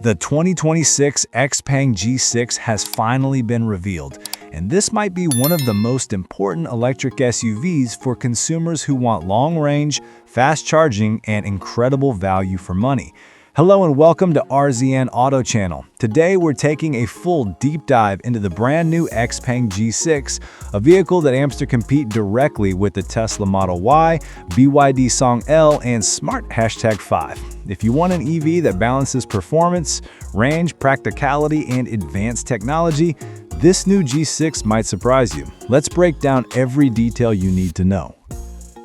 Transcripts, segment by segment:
The 2026 XPeng G6 has finally been revealed, and this might be one of the most important electric SUVs for consumers who want long range, fast charging, and incredible value for money. Hello and welcome to RZN Auto Channel. Today we're taking a full deep dive into the brand new XPeng G6, a vehicle that aims to compete directly with the Tesla Model Y, BYD Song L, and Smart #5. If you want an EV that balances performance, range, practicality, and advanced technology, this new G6 might surprise you. Let's break down every detail you need to know.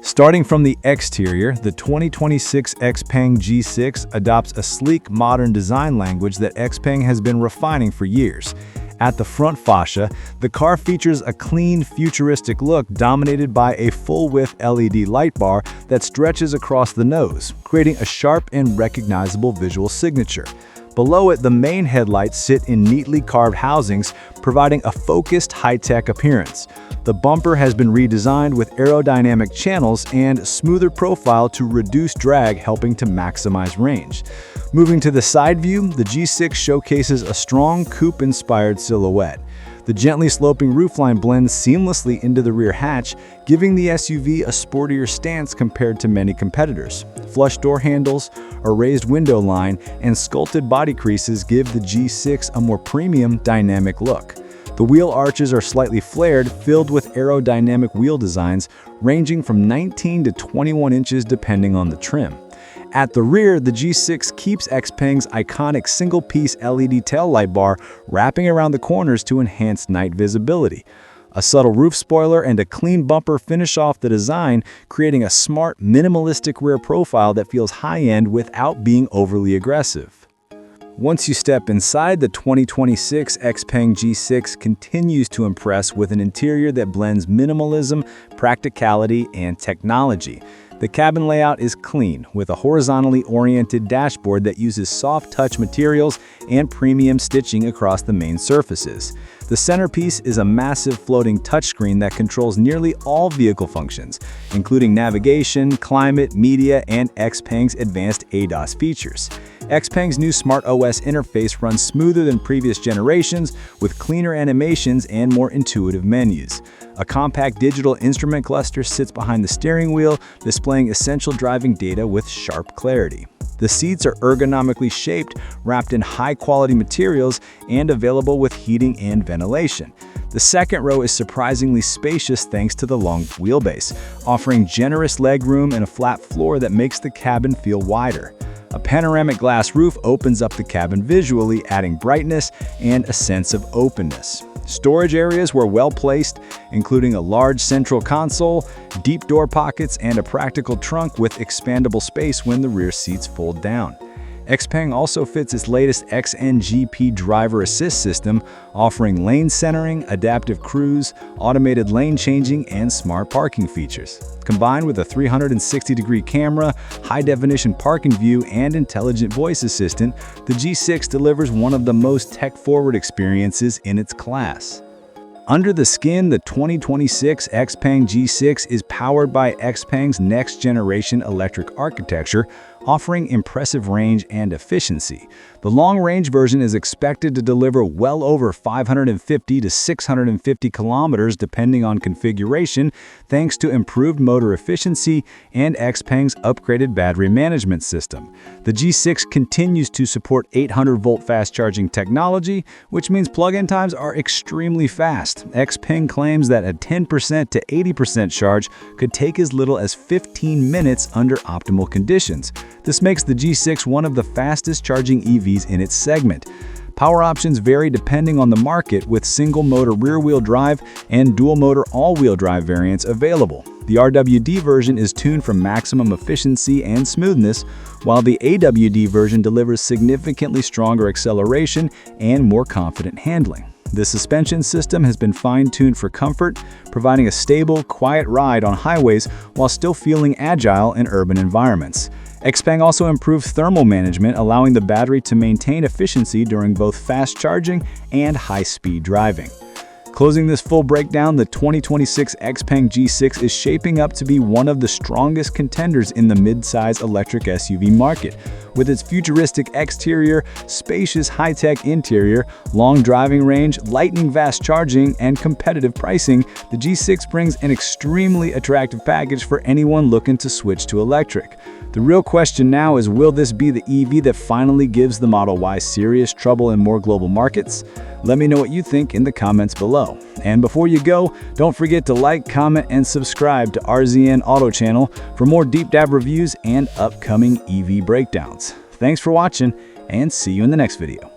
Starting from the exterior, the 2026 XPeng G6 adopts a sleek, modern design language that XPeng has been refining for years. At the front fascia, the car features a clean, futuristic look dominated by a full-width LED light bar that stretches across the nose, creating a sharp and recognizable visual signature. Below it, the main headlights sit in neatly carved housings, providing a focused, high-tech appearance. The bumper has been redesigned with aerodynamic channels and smoother profile to reduce drag, helping to maximize range. Moving to the side view, the G6 showcases a strong coupe-inspired silhouette. The gently sloping roofline blends seamlessly into the rear hatch, giving the SUV a sportier stance compared to many competitors. Flush door handles, a raised window line, and sculpted body creases give the G6 a more premium, dynamic look. The wheel arches are slightly flared, filled with aerodynamic wheel designs ranging from 19 to 21 inches depending on the trim. At the rear, the G6 keeps XPeng's iconic single-piece LED taillight bar wrapping around the corners to enhance night visibility. A subtle roof spoiler and a clean bumper finish off the design, creating a smart, minimalistic rear profile that feels high-end without being overly aggressive. Once you step inside, the 2026 XPeng G6 continues to impress with an interior that blends minimalism, practicality, and technology. The cabin layout is clean, with a horizontally oriented dashboard that uses soft-touch materials and premium stitching across the main surfaces. The centerpiece is a massive floating touchscreen that controls nearly all vehicle functions, including navigation, climate, media, and XPeng's advanced ADAS features. XPeng's new Smart OS interface runs smoother than previous generations, with cleaner animations and more intuitive menus. A compact digital instrument cluster sits behind the steering wheel, displaying essential driving data with sharp clarity. The seats are ergonomically shaped, wrapped in high-quality materials, and available with heating and ventilation. The second row is surprisingly spacious thanks to the long wheelbase, offering generous legroom and a flat floor that makes the cabin feel wider. A panoramic glass roof opens up the cabin visually, adding brightness and a sense of openness. Storage areas were well placed, including a large central console, deep door pockets, and a practical trunk with expandable space when the rear seats fold down. XPeng also fits its latest XNGP driver assist system, offering lane centering, adaptive cruise, automated lane changing, and smart parking features. Combined with a 360-degree camera, high-definition parking view, and intelligent voice assistant, the G6 delivers one of the most tech-forward experiences in its class. Under the skin, the 2026 XPeng G6 is powered by XPeng's next-generation electric architecture, offering impressive range and efficiency. The long-range version is expected to deliver well over 550 to 650 kilometers depending on configuration, thanks to improved motor efficiency and XPeng's upgraded battery management system. The G6 continues to support 800-volt fast-charging technology, which means plug-in times are extremely fast. XPeng claims that a 10% to 80% charge could take as little as 15 minutes under optimal conditions. This makes the G6 one of the fastest charging EVs in its segment. Power options vary depending on the market, with single-motor rear-wheel drive and dual-motor all-wheel drive variants available. The RWD version is tuned for maximum efficiency and smoothness, while the AWD version delivers significantly stronger acceleration and more confident handling. The suspension system has been fine-tuned for comfort, providing a stable, quiet ride on highways while still feeling agile in urban environments. XPeng also improved thermal management, allowing the battery to maintain efficiency during both fast charging and high-speed driving. Closing this full breakdown, the 2026 XPeng G6 is shaping up to be one of the strongest contenders in the mid-size electric SUV market. With its futuristic exterior, spacious high-tech interior, long driving range, lightning fast charging, and competitive pricing, the G6 brings an extremely attractive package for anyone looking to switch to electric. The real question now is, will this be the EV that finally gives the Model Y serious trouble in more global markets? Let me know what you think in the comments below. And before you go, don't forget to like, comment, and subscribe to RZN Auto Channel for more deep dive reviews and upcoming EV breakdowns. Thanks for watching, and see you in the next video.